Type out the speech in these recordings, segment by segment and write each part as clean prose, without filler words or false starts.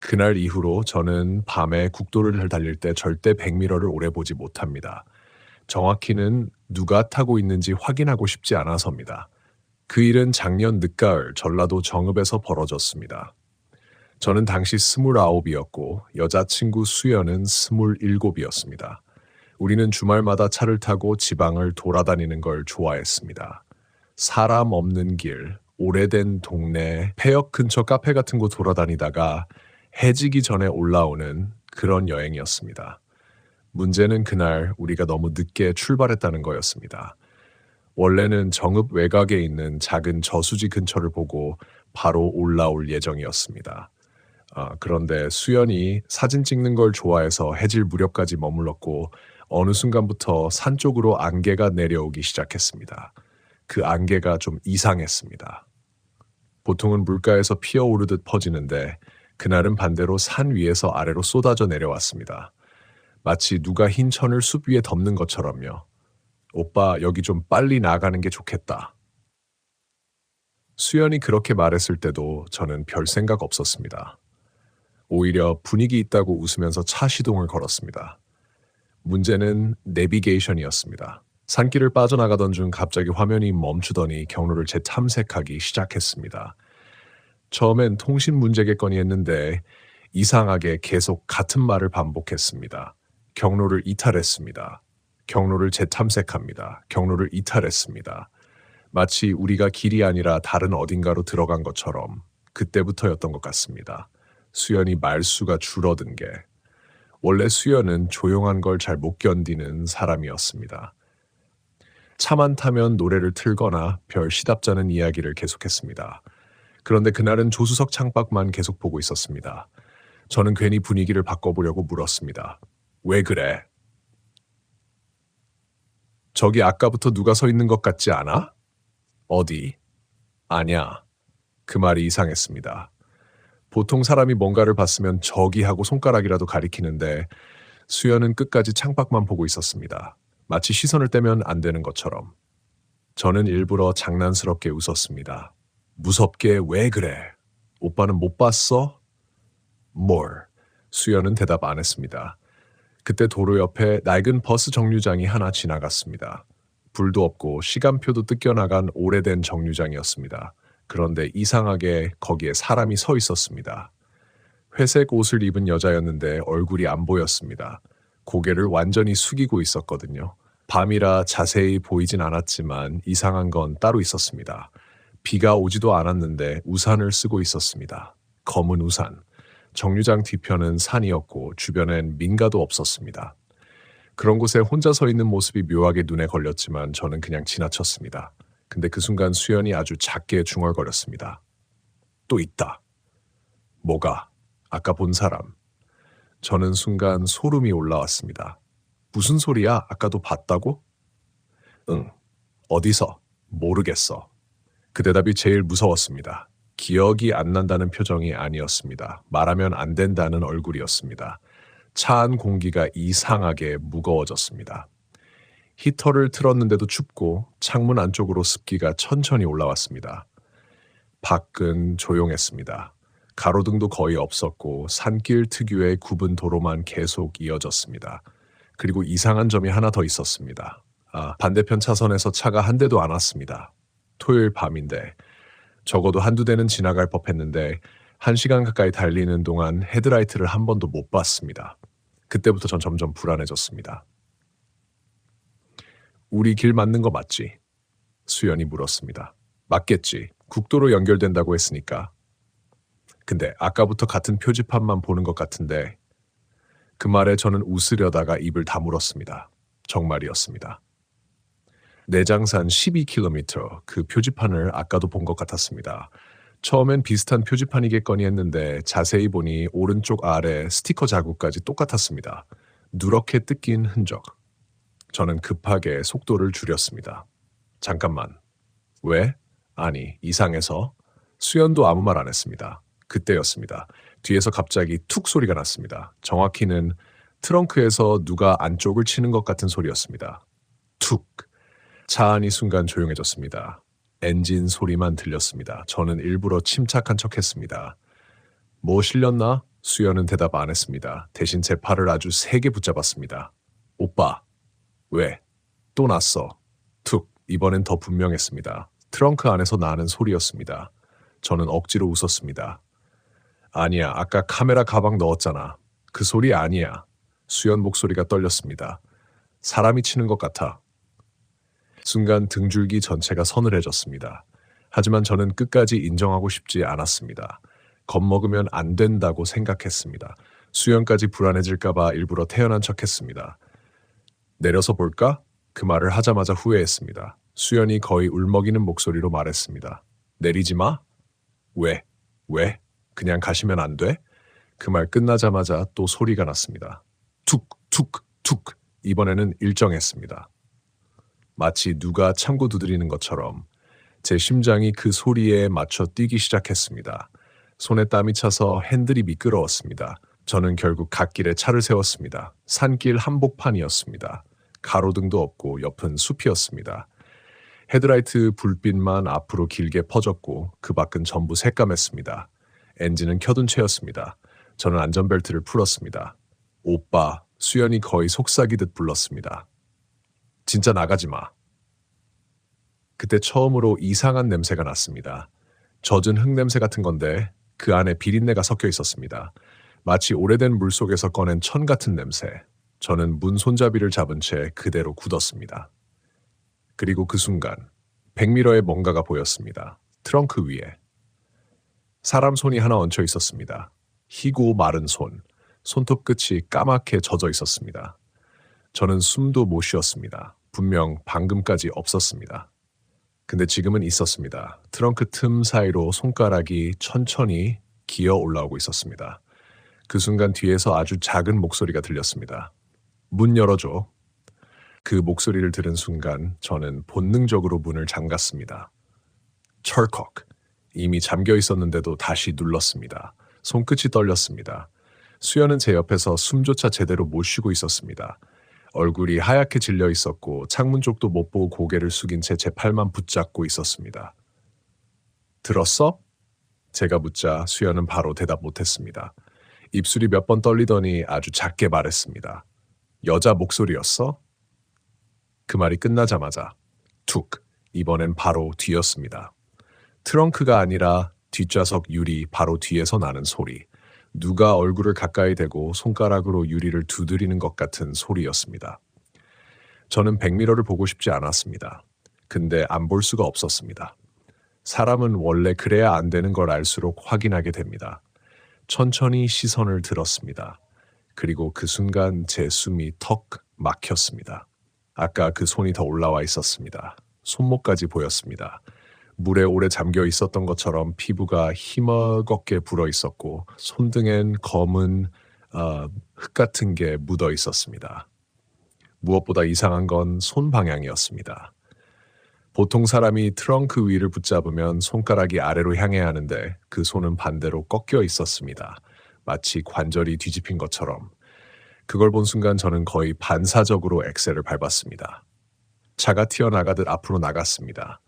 그날 이후로 저는 밤에 국도를 달릴 때 절대 백미러를 오래 보지 못합니다. 정확히는 누가 타고 있는지 확인하고 싶지 않아서입니다. 그 일은 작년 늦가을 전라도 정읍에서 벌어졌습니다. 저는 당시 29이었고 여자친구 수연은 27이었습니다. 우리는 주말마다 차를 타고 지방을 돌아다니는 걸 좋아했습니다. 사람 없는 길, 오래된 동네, 폐역 근처 카페 같은 곳 돌아다니다가 해지기 전에 올라오는 그런 여행이었습니다. 문제는 그날 우리가 너무 늦게 출발했다는 거였습니다. 원래는 정읍 외곽에 있는 작은 저수지 근처를 보고 바로 올라올 예정이었습니다. 그런데 수연이 사진 찍는 걸 좋아해서 해질 무렵까지 머물렀고 어느 순간부터 산 쪽으로 안개가 내려오기 시작했습니다. 그 안개가 좀 이상했습니다. 보통은 물가에서 피어오르듯 퍼지는데 그날은 반대로 산 위에서 아래로 쏟아져 내려왔습니다. 마치 누가 흰 천을 숲 위에 덮는 것처럼요. 오빠, 여기 좀 빨리 나가는 게 좋겠다. 수연이 그렇게 말했을 때도 저는 별 생각 없었습니다. 오히려 분위기 있다고 웃으면서 차 시동을 걸었습니다. 문제는 내비게이션이었습니다. 산길을 빠져나가던 중 갑자기 화면이 멈추더니 경로를 재탐색하기 시작했습니다. 처음엔 통신 문제겠거니 했는데 이상하게 계속 같은 말을 반복했습니다. 경로를 이탈했습니다. 경로를 재탐색합니다. 경로를 이탈했습니다. 마치 우리가 길이 아니라 다른 어딘가로 들어간 것처럼 그때부터였던 것 같습니다. 수연이 말수가 줄어든 게. 원래 수연은 조용한 걸 잘 못 견디는 사람이었습니다. 차만 타면 노래를 틀거나 별 시답잖은 이야기를 계속했습니다. 그런데 그날은 조수석 창밖만 계속 보고 있었습니다. 저는 괜히 분위기를 바꿔보려고 물었습니다. 왜 그래? 저기 아까부터 누가 서 있는 것 같지 않아? 어디? 아냐. 그 말이 이상했습니다. 보통 사람이 뭔가를 봤으면 저기 하고 손가락이라도 가리키는데 수연은 끝까지 창밖만 보고 있었습니다. 마치 시선을 떼면 안 되는 것처럼. 저는 일부러 장난스럽게 웃었습니다. 무섭게 왜 그래? 오빠는 못 봤어? 뭘? 수연은 대답 안 했습니다. 그때 도로 옆에 낡은 버스 정류장이 하나 지나갔습니다. 불도 없고 시간표도 뜯겨나간 오래된 정류장이었습니다. 그런데 이상하게 거기에 사람이 서 있었습니다. 회색 옷을 입은 여자였는데 얼굴이 안 보였습니다. 고개를 완전히 숙이고 있었거든요. 밤이라 자세히 보이진 않았지만 이상한 건 따로 있었습니다. 비가 오지도 않았는데 우산을 쓰고 있었습니다. 검은 우산. 정류장 뒤편은 산이었고 주변엔 민가도 없었습니다. 그런 곳에 혼자 서 있는 모습이 묘하게 눈에 걸렸지만 저는 그냥 지나쳤습니다. 근데 그 순간 수연이 아주 작게 중얼거렸습니다. 또 있다. 뭐가? 아까 본 사람. 저는 순간 소름이 올라왔습니다. 무슨 소리야? 아까도 봤다고? 응. 어디서? 모르겠어. 그 대답이 제일 무서웠습니다. 기억이 안 난다는 표정이 아니었습니다. 말하면 안 된다는 얼굴이었습니다. 차 안 공기가 이상하게 무거워졌습니다. 히터를 틀었는데도 춥고 창문 안쪽으로 습기가 천천히 올라왔습니다. 밖은 조용했습니다. 가로등도 거의 없었고 산길 특유의 굽은 도로만 계속 이어졌습니다. 그리고 이상한 점이 하나 더 있었습니다. 반대편 차선에서 차가 한 대도 안 왔습니다. 토요일 밤인데 적어도 한두 대는 지나갈 법했는데 1시간 가까이 달리는 동안 헤드라이트를 한 번도 못 봤습니다. 그때부터 전 점점 불안해졌습니다. 우리 길 맞는 거 맞지? 수연이 물었습니다. 맞겠지. 국도로 연결된다고 했으니까. 근데 아까부터 같은 표지판만 보는 것 같은데 그 말에 저는 웃으려다가 입을 다물었습니다. 정말이었습니다. 내장산 12km 그 표지판을 아까도 본 것 같았습니다. 처음엔 비슷한 표지판이겠거니 했는데 자세히 보니 오른쪽 아래 스티커 자국까지 똑같았습니다. 누렇게 뜯긴 흔적. 저는 급하게 속도를 줄였습니다. 잠깐만. 왜? 아니, 이상해서. 수연도 아무 말 안 했습니다. 그때였습니다. 뒤에서 갑자기 툭 소리가 났습니다. 정확히는 트렁크에서 누가 안쪽을 치는 것 같은 소리였습니다. 툭. 차 안이 순간 조용해졌습니다. 엔진 소리만 들렸습니다. 저는 일부러 침착한 척했습니다. 뭐 실렸나? 수연은 대답 안 했습니다. 대신 제 팔을 아주 세게 붙잡았습니다. 오빠, 왜? 또 났어. 툭, 이번엔 더 분명했습니다. 트렁크 안에서 나는 소리였습니다. 저는 억지로 웃었습니다. 아니야, 아까 카메라 가방 넣었잖아. 그 소리 아니야. 수연 목소리가 떨렸습니다. 사람이 치는 것 같아. 순간 등줄기 전체가 서늘해졌습니다. 하지만 저는 끝까지 인정하고 싶지 않았습니다. 겁먹으면 안 된다고 생각했습니다. 수연까지 불안해질까봐 일부러 태연한 척했습니다. 내려서 볼까? 그 말을 하자마자 후회했습니다. 수연이 거의 울먹이는 목소리로 말했습니다. 내리지 마? 왜? 왜? 그냥 가시면 안 돼? 그 말 끝나자마자 또 소리가 났습니다. 툭, 툭, 툭. 이번에는 일정했습니다. 마치 누가 창고 두드리는 것처럼 제 심장이 그 소리에 맞춰 뛰기 시작했습니다. 손에 땀이 차서 핸들이 미끄러웠습니다. 저는 결국 갓길에 차를 세웠습니다. 산길 한복판이었습니다. 가로등도 없고 옆은 숲이었습니다. 헤드라이트 불빛만 앞으로 길게 퍼졌고 그 밖은 전부 새까맸습니다. 엔진은 켜둔 채였습니다. 저는 안전벨트를 풀었습니다. 오빠, 수연이 거의 속삭이듯 불렀습니다. 진짜 나가지 마. 그때 처음으로 이상한 냄새가 났습니다. 젖은 흙냄새 같은 건데 그 안에 비린내가 섞여 있었습니다. 마치 오래된 물속에서 꺼낸 천 같은 냄새. 저는 문 손잡이를 잡은 채 그대로 굳었습니다. 그리고 그 순간 백미러에 뭔가가 보였습니다. 트렁크 위에. 사람 손이 하나 얹혀 있었습니다. 희고 마른 손. 손톱 끝이 까맣게 젖어 있었습니다. 저는 숨도 못 쉬었습니다. 분명 방금까지 없었습니다. 근데 지금은 있었습니다. 트렁크 틈 사이로 손가락이 천천히 기어 올라오고 있었습니다. 그 순간 뒤에서 아주 작은 목소리가 들렸습니다. 문 열어줘. 그 목소리를 들은 순간 저는 본능적으로 문을 잠갔습니다. 철컥. 이미 잠겨 있었는데도 다시 눌렀습니다. 손끝이 떨렸습니다. 수연은 제 옆에서 숨조차 제대로 못 쉬고 있었습니다. 얼굴이 하얗게 질려 있었고 창문 쪽도 못 보고 고개를 숙인 채 제 팔만 붙잡고 있었습니다. 들었어? 제가 묻자 수연은 바로 대답 못했습니다. 입술이 몇 번 떨리더니 아주 작게 말했습니다. 여자 목소리였어? 그 말이 끝나자마자 툭, 이번엔 바로 뒤였습니다. 트렁크가 아니라 뒷좌석 유리 바로 뒤에서 나는 소리. 누가 얼굴을 가까이 대고 손가락으로 유리를 두드리는 것 같은 소리였습니다. 저는 백미러를 보고 싶지 않았습니다. 근데 안 볼 수가 없었습니다. 사람은 원래 그래야 안 되는 걸 알수록 확인하게 됩니다. 천천히 시선을 들었습니다. 그리고 그 순간 제 숨이 턱 막혔습니다. 아까 그 손이 더 올라와 있었습니다. 손목까지 보였습니다. 물에 오래 잠겨 있었던 것처럼 피부가 희머겁게 불어 있었고 손등엔 검은 흙 같은 게 묻어 있었습니다. 무엇보다 이상한 건 손 방향이었습니다. 보통 사람이 트렁크 위를 붙잡으면 손가락이 아래로 향해야 하는데 그 손은 반대로 꺾여 있었습니다. 마치 관절이 뒤집힌 것처럼. 그걸 본 순간 저는 거의 반사적으로 엑셀을 밟았습니다. 차가 튀어나가듯 앞으로 나갔습니다.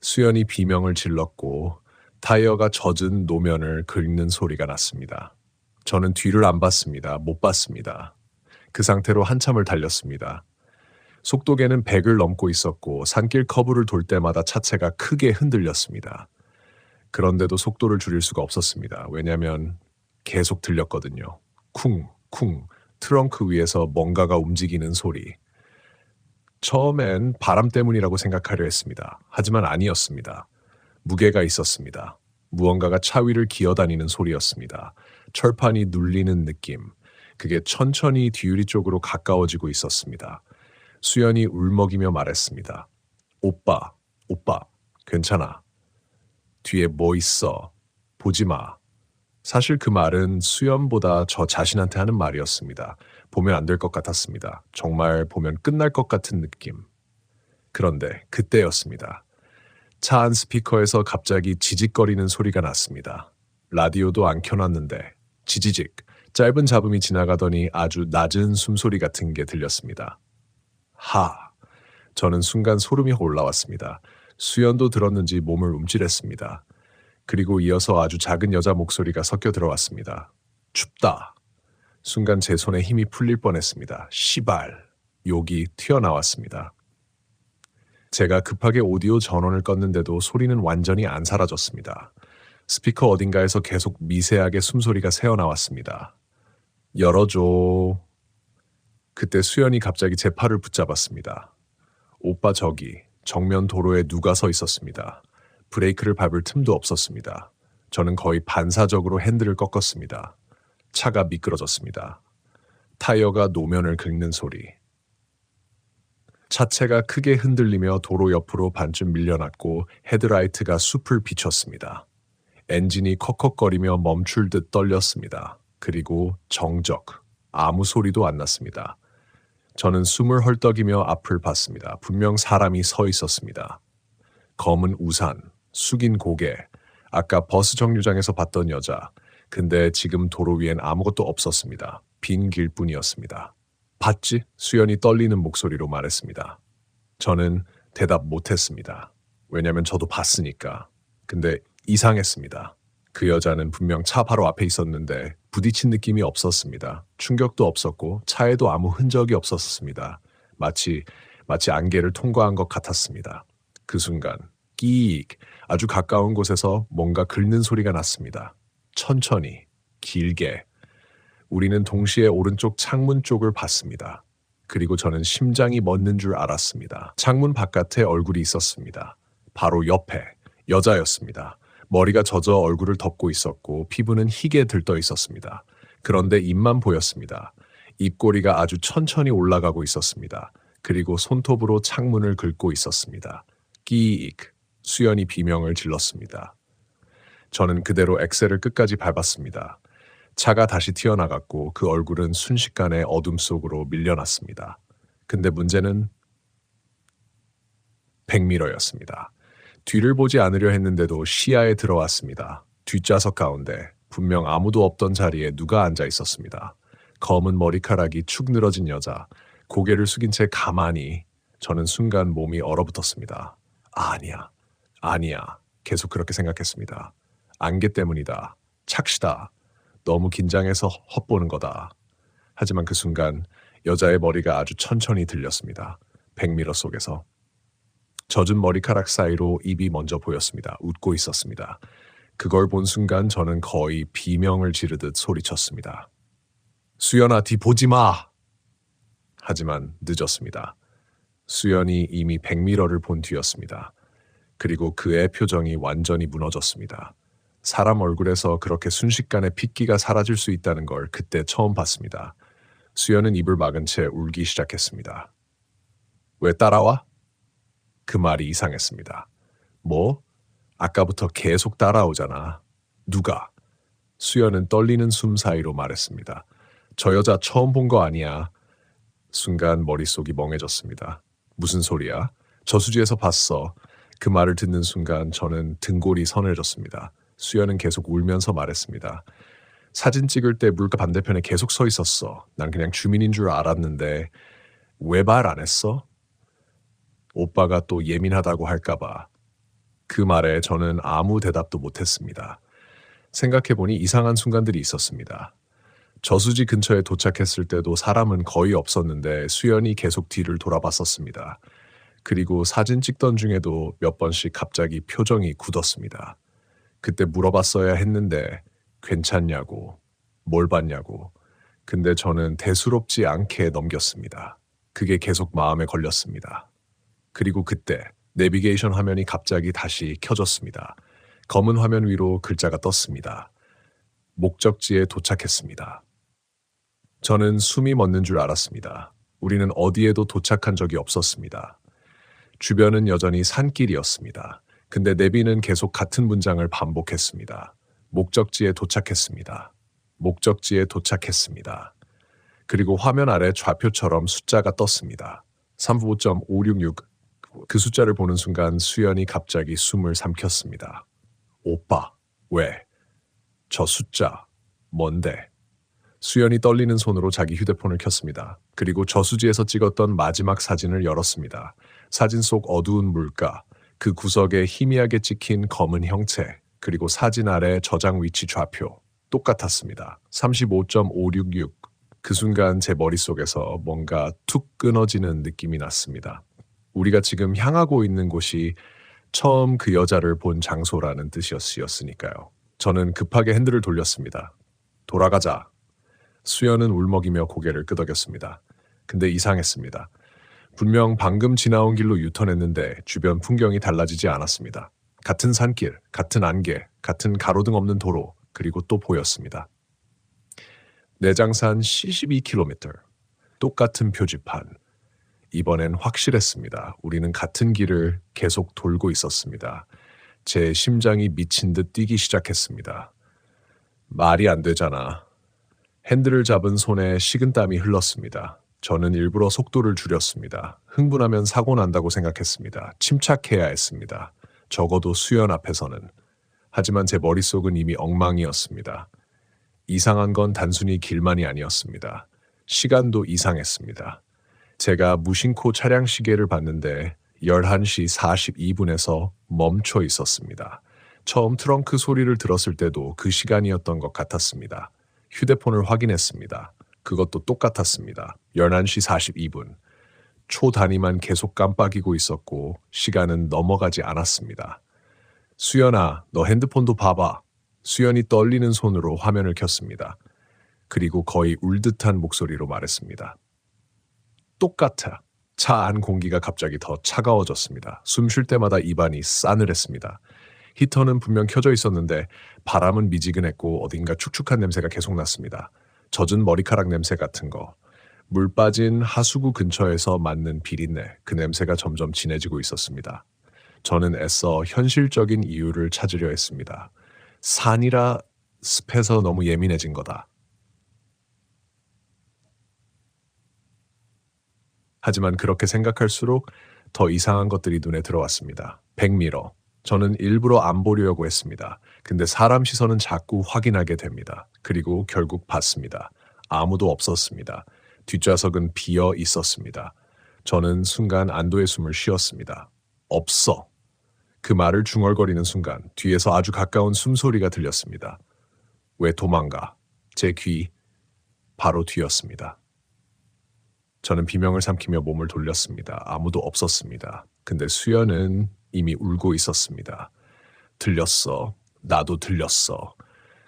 수연이 비명을 질렀고 타이어가 젖은 노면을 긁는 소리가 났습니다. 저는 뒤를 안 봤습니다. 못 봤습니다. 그 상태로 한참을 달렸습니다. 속도계는 100을 넘고 있었고 산길 커브를 돌 때마다 차체가 크게 흔들렸습니다. 그런데도 속도를 줄일 수가 없었습니다. 왜냐하면 계속 들렸거든요. 쿵, 쿵, 트렁크 위에서 뭔가가 움직이는 소리. 처음엔 바람 때문이라고 생각하려 했습니다. 하지만 아니었습니다. 무게가 있었습니다. 무언가가 차 위를 기어다니는 소리였습니다. 철판이 눌리는 느낌. 그게 천천히 뒤유리 쪽으로 가까워지고 있었습니다. 수연이 울먹이며 말했습니다. 오빠, 오빠, 괜찮아. 뒤에 뭐 있어. 보지 마. 사실 그 말은 수연보다 저 자신한테 하는 말이었습니다. 보면 안 될 것 같았습니다. 정말 보면 끝날 것 같은 느낌. 그런데 그때였습니다. 차 안 스피커에서 갑자기 지직거리는 소리가 났습니다. 라디오도 안 켜놨는데 지지직, 짧은 잡음이 지나가더니 아주 낮은 숨소리 같은 게 들렸습니다. 하! 저는 순간 소름이 올라왔습니다. 수연도 들었는지 몸을 움찔했습니다. 그리고 이어서 아주 작은 여자 목소리가 섞여 들어왔습니다. 춥다. 순간 제 손에 힘이 풀릴 뻔했습니다. 시발. 욕이 튀어나왔습니다. 제가 급하게 오디오 전원을 껐는데도 소리는 완전히 안 사라졌습니다. 스피커 어딘가에서 계속 미세하게 숨소리가 새어나왔습니다. 열어줘. 그때 수연이 갑자기 제 팔을 붙잡았습니다. 오빠 저기 정면 도로에 누가 서 있었습니다. 브레이크를 밟을 틈도 없었습니다. 저는 거의 반사적으로 핸들을 꺾었습니다. 차가 미끄러졌습니다. 타이어가 노면을 긁는 소리. 차체가 크게 흔들리며 도로 옆으로 반쯤 밀려났고 헤드라이트가 숲을 비췄습니다. 엔진이 컥컥거리며 멈출 듯 떨렸습니다. 그리고 정적, 아무 소리도 안 났습니다. 저는 숨을 헐떡이며 앞을 봤습니다. 분명 사람이 서 있었습니다. 검은 우산, 숙인 고개, 아까 버스 정류장에서 봤던 여자. 근데 지금 도로 위엔 아무것도 없었습니다. 빈 길뿐이었습니다. 봤지? 수연이 떨리는 목소리로 말했습니다. 저는 대답 못했습니다. 왜냐면 저도 봤으니까. 근데 이상했습니다. 그 여자는 분명 차 바로 앞에 있었는데 부딪힌 느낌이 없었습니다. 충격도 없었고 차에도 아무 흔적이 없었습니다. 마치 안개를 통과한 것 같았습니다. 그 순간 끼익 아주 가까운 곳에서 뭔가 긁는 소리가 났습니다. 천천히, 길게. 우리는 동시에 오른쪽 창문 쪽을 봤습니다. 그리고 저는 심장이 멎는 줄 알았습니다. 창문 바깥에 얼굴이 있었습니다. 바로 옆에 여자였습니다. 머리가 젖어 얼굴을 덮고 있었고 피부는 희게 들떠 있었습니다. 그런데 입만 보였습니다. 입꼬리가 아주 천천히 올라가고 있었습니다. 그리고 손톱으로 창문을 긁고 있었습니다. 끼익, 수연이 비명을 질렀습니다. 저는 그대로 엑셀을 끝까지 밟았습니다. 차가 다시 튀어나갔고 그 얼굴은 순식간에 어둠 속으로 밀려났습니다. 근데 문제는 백미러였습니다. 뒤를 보지 않으려 했는데도 시야에 들어왔습니다. 뒷좌석 가운데 분명 아무도 없던 자리에 누가 앉아 있었습니다. 검은 머리카락이 축 늘어진 여자, 고개를 숙인 채 가만히. 저는 순간 몸이 얼어붙었습니다. 아니야. 계속 그렇게 생각했습니다. 안개 때문이다. 착시다. 너무 긴장해서 헛보는 거다. 하지만 그 순간 여자의 머리가 아주 천천히 들렸습니다. 백미러 속에서. 젖은 머리카락 사이로 입이 먼저 보였습니다. 웃고 있었습니다. 그걸 본 순간 저는 거의 비명을 지르듯 소리쳤습니다. 수연아, 뒤 보지 마! 하지만 늦었습니다. 수연이 이미 백미러를 본 뒤였습니다. 그리고 그의 표정이 완전히 무너졌습니다. 사람 얼굴에서 그렇게 순식간에 핏기가 사라질 수 있다는 걸 그때 처음 봤습니다. 수연은 입을 막은 채 울기 시작했습니다. 왜 따라와? 그 말이 이상했습니다. 뭐? 아까부터 계속 따라오잖아. 누가? 수연은 떨리는 숨 사이로 말했습니다. 저 여자 처음 본 거 아니야. 순간 머릿속이 멍해졌습니다. 무슨 소리야? 저수지에서 봤어. 그 말을 듣는 순간 저는 등골이 서늘해졌습니다. 수연은 계속 울면서 말했습니다. 사진 찍을 때 물가 반대편에 계속 서 있었어. 난 그냥 주민인 줄 알았는데 왜 말 안 했어? 오빠가 또 예민하다고 할까봐. 그 말에 저는 아무 대답도 못했습니다. 생각해보니 이상한 순간들이 있었습니다. 저수지 근처에 도착했을 때도 사람은 거의 없었는데 수연이 계속 뒤를 돌아봤었습니다. 그리고 사진 찍던 중에도 몇 번씩 갑자기 표정이 굳었습니다. 그때 물어봤어야 했는데 괜찮냐고, 뭘 봤냐고. 근데 저는 대수롭지 않게 넘겼습니다. 그게 계속 마음에 걸렸습니다. 그리고 그때 내비게이션 화면이 갑자기 다시 켜졌습니다. 검은 화면 위로 글자가 떴습니다. 목적지에 도착했습니다. 저는 숨이 멎는 줄 알았습니다. 우리는 어디에도 도착한 적이 없었습니다. 주변은 여전히 산길이었습니다. 근데 내비는 계속 같은 문장을 반복했습니다. 목적지에 도착했습니다. 목적지에 도착했습니다. 그리고 화면 아래 좌표처럼 숫자가 떴습니다. 35.566. 그 숫자를 보는 순간 수연이 갑자기 숨을 삼켰습니다. 오빠, 왜? 저 숫자, 뭔데? 수연이 떨리는 손으로 자기 휴대폰을 켰습니다. 그리고 저수지에서 찍었던 마지막 사진을 열었습니다. 사진 속 어두운 물가, 그 구석에 희미하게 찍힌 검은 형체, 그리고 사진 아래 저장 위치 좌표. 똑같았습니다. 35.566. 그 순간 제 머릿속에서 뭔가 툭 끊어지는 느낌이 났습니다. 우리가 지금 향하고 있는 곳이 처음 그 여자를 본 장소라는 뜻이었으니까요. 저는 급하게 핸들을 돌렸습니다. 돌아가자. 수연은 울먹이며 고개를 끄덕였습니다. 근데 이상했습니다. 분명 방금 지나온 길로 유턴했는데 주변 풍경이 달라지지 않았습니다. 같은 산길, 같은 안개, 같은 가로등 없는 도로, 그리고 또 보였습니다. 내장산 72km. 똑같은 표지판. 이번엔 확실했습니다. 우리는 같은 길을 계속 돌고 있었습니다. 제 심장이 미친 듯 뛰기 시작했습니다. 말이 안 되잖아. 핸들을 잡은 손에 식은땀이 흘렀습니다. 저는 일부러 속도를 줄였습니다. 흥분하면 사고 난다고 생각했습니다. 침착해야 했습니다. 적어도 수연 앞에서는. 하지만 제 머릿속은 이미 엉망이었습니다. 이상한 건 단순히 길만이 아니었습니다. 시간도 이상했습니다. 제가 무심코 차량 시계를 봤는데 11시 42분에서 멈춰 있었습니다. 처음 트렁크 소리를 들었을 때도 그 시간이었던 것 같았습니다. 휴대폰을 확인했습니다. 그것도 똑같았습니다. 11시 42분. 초 단위만 계속 깜빡이고 있었고 시간은 넘어가지 않았습니다. 수연아, 너 핸드폰도 봐봐. 수연이 떨리는 손으로 화면을 켰습니다. 그리고 거의 울듯한 목소리로 말했습니다. 똑같아. 차 안 공기가 갑자기 더 차가워졌습니다. 숨 쉴 때마다 입안이 싸늘했습니다. 히터는 분명 켜져 있었는데 바람은 미지근했고 어딘가 축축한 냄새가 계속 났습니다. 젖은 머리카락 냄새 같은 거. 물 빠진 하수구 근처에서 맡는 비린내, 그 냄새가 점점 진해지고 있었습니다. 저는 애써 현실적인 이유를 찾으려 했습니다. 산이라 습해서 너무 예민해진 거다. 하지만 그렇게 생각할수록 더 이상한 것들이 눈에 들어왔습니다. 백미러. 저는 일부러 안 보려고 했습니다. 근데 사람 시선은 자꾸 확인하게 됩니다. 그리고 결국 봤습니다. 아무도 없었습니다. 뒷좌석은 비어 있었습니다. 저는 순간 안도의 숨을 쉬었습니다. 없어. 그 말을 중얼거리는 순간 뒤에서 아주 가까운 숨소리가 들렸습니다. 왜 도망가? 제 귀 바로 뒤였습니다. 저는 비명을 삼키며 몸을 돌렸습니다. 아무도 없었습니다. 근데 수연은 이미 울고 있었습니다. 들렸어. 나도 들렸어.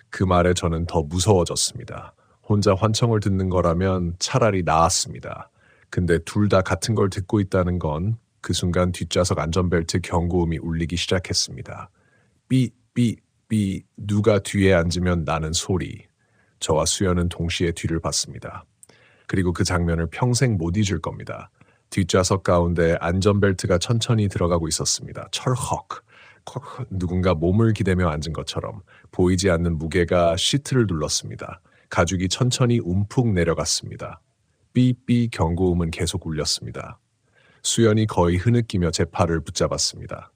그 말에 저는 더 무서워졌습니다. 혼자 환청을 듣는 거라면 차라리 나았습니다. 근데 둘 다 같은 걸 듣고 있다는 건 그 순간 뒷좌석 안전벨트 경고음이 울리기 시작했습니다. 삐, 삐, 삐, 누가 뒤에 앉으면 나는 소리. 저와 수연은 동시에 뒤를 봤습니다. 그리고 그 장면을 평생 못 잊을 겁니다. 뒷좌석 가운데 안전벨트가 천천히 들어가고 있었습니다. 철헉. 누군가 몸을 기대며 앉은 것처럼 보이지 않는 무게가 시트를 눌렀습니다. 가죽이 천천히 움푹 내려갔습니다. 삐삐 경고음은 계속 울렸습니다. 수연이 거의 흐느끼며 제 팔을 붙잡았습니다.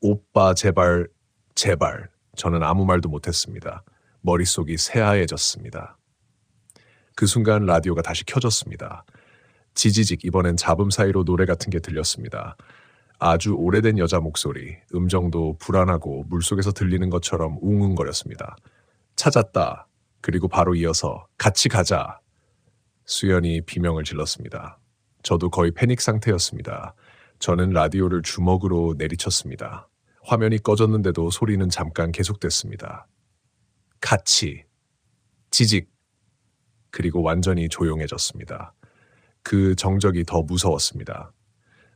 오빠 제발, 제발. 저는 아무 말도 못했습니다. 머릿속이 새하얘졌습니다. 그 순간 라디오가 다시 켜졌습니다. 지지직, 이번엔 잡음 사이로 노래 같은 게 들렸습니다. 아주 오래된 여자 목소리, 음정도 불안하고 물속에서 들리는 것처럼 웅웅거렸습니다. 찾았다. 그리고 바로 이어서 같이 가자. 수연이 비명을 질렀습니다. 저도 거의 패닉 상태였습니다. 저는 라디오를 주먹으로 내리쳤습니다. 화면이 꺼졌는데도 소리는 잠깐 계속됐습니다. 같이. 지직. 그리고 완전히 조용해졌습니다. 그 정적이 더 무서웠습니다.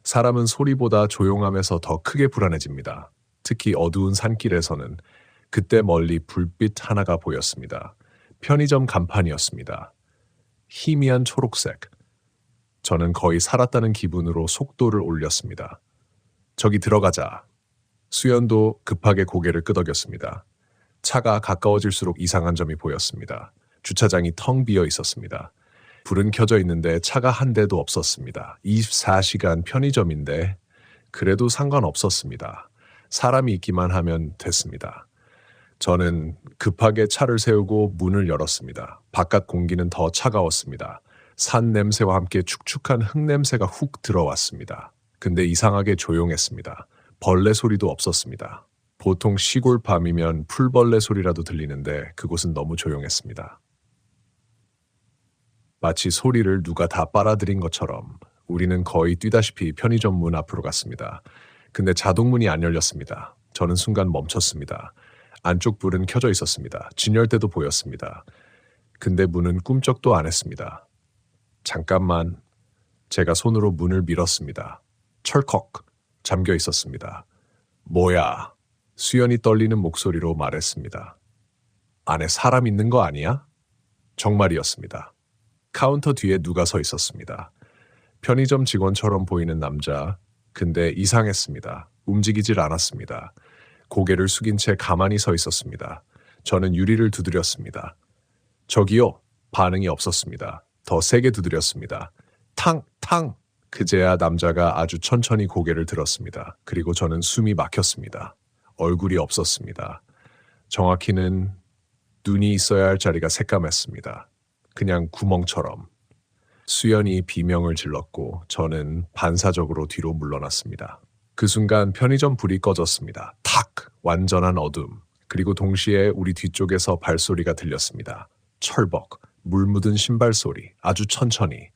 사람은 소리보다 조용함에서 더 크게 불안해집니다. 특히 어두운 산길에서는 그때 멀리 불빛 하나가 보였습니다. 편의점 간판이었습니다. 희미한 초록색. 저는 거의 살았다는 기분으로 속도를 올렸습니다. 저기 들어가자. 수연도 급하게 고개를 끄덕였습니다. 차가 가까워질수록 이상한 점이 보였습니다. 주차장이 텅 비어 있었습니다. 불은 켜져 있는데 차가 한 대도 없었습니다. 24시간 편의점인데 그래도 상관없었습니다. 사람이 있기만 하면 됐습니다. 저는 급하게 차를 세우고 문을 열었습니다. 바깥 공기는 더 차가웠습니다. 산 냄새와 함께 축축한 흙 냄새가 훅 들어왔습니다. 근데 이상하게 조용했습니다. 벌레 소리도 없었습니다. 보통 시골 밤이면 풀벌레 소리라도 들리는데 그곳은 너무 조용했습니다. 마치 소리를 누가 다 빨아들인 것처럼 우리는 거의 뛰다시피 편의점 문 앞으로 갔습니다. 근데 자동문이 안 열렸습니다. 저는 순간 멈췄습니다. 안쪽 불은 켜져 있었습니다. 진열대도 보였습니다. 근데 문은 꿈쩍도 안 했습니다. 잠깐만, 제가 손으로 문을 밀었습니다. 철컥 잠겨 있었습니다. 뭐야? 수연이 떨리는 목소리로 말했습니다. 안에 사람 있는 거 아니야? 정말이었습니다. 카운터 뒤에 누가 서 있었습니다. 편의점 직원처럼 보이는 남자, 근데 이상했습니다. 움직이질 않았습니다. 고개를 숙인 채 가만히 서 있었습니다. 저는 유리를 두드렸습니다. 저기요. 반응이 없었습니다. 더 세게 두드렸습니다. 탕! 탕! 그제야 남자가 아주 천천히 고개를 들었습니다. 그리고 저는 숨이 막혔습니다. 얼굴이 없었습니다. 정확히는 눈이 있어야 할 자리가 새까맸습니다. 그냥 구멍처럼. 수연이 비명을 질렀고 저는 반사적으로 뒤로 물러났습니다. 그 순간 편의점 불이 꺼졌습니다. 탁! 완전한 어둠. 그리고 동시에 우리 뒤쪽에서 발소리가 들렸습니다. 철벅, 물 묻은 신발 소리, 아주 천천히.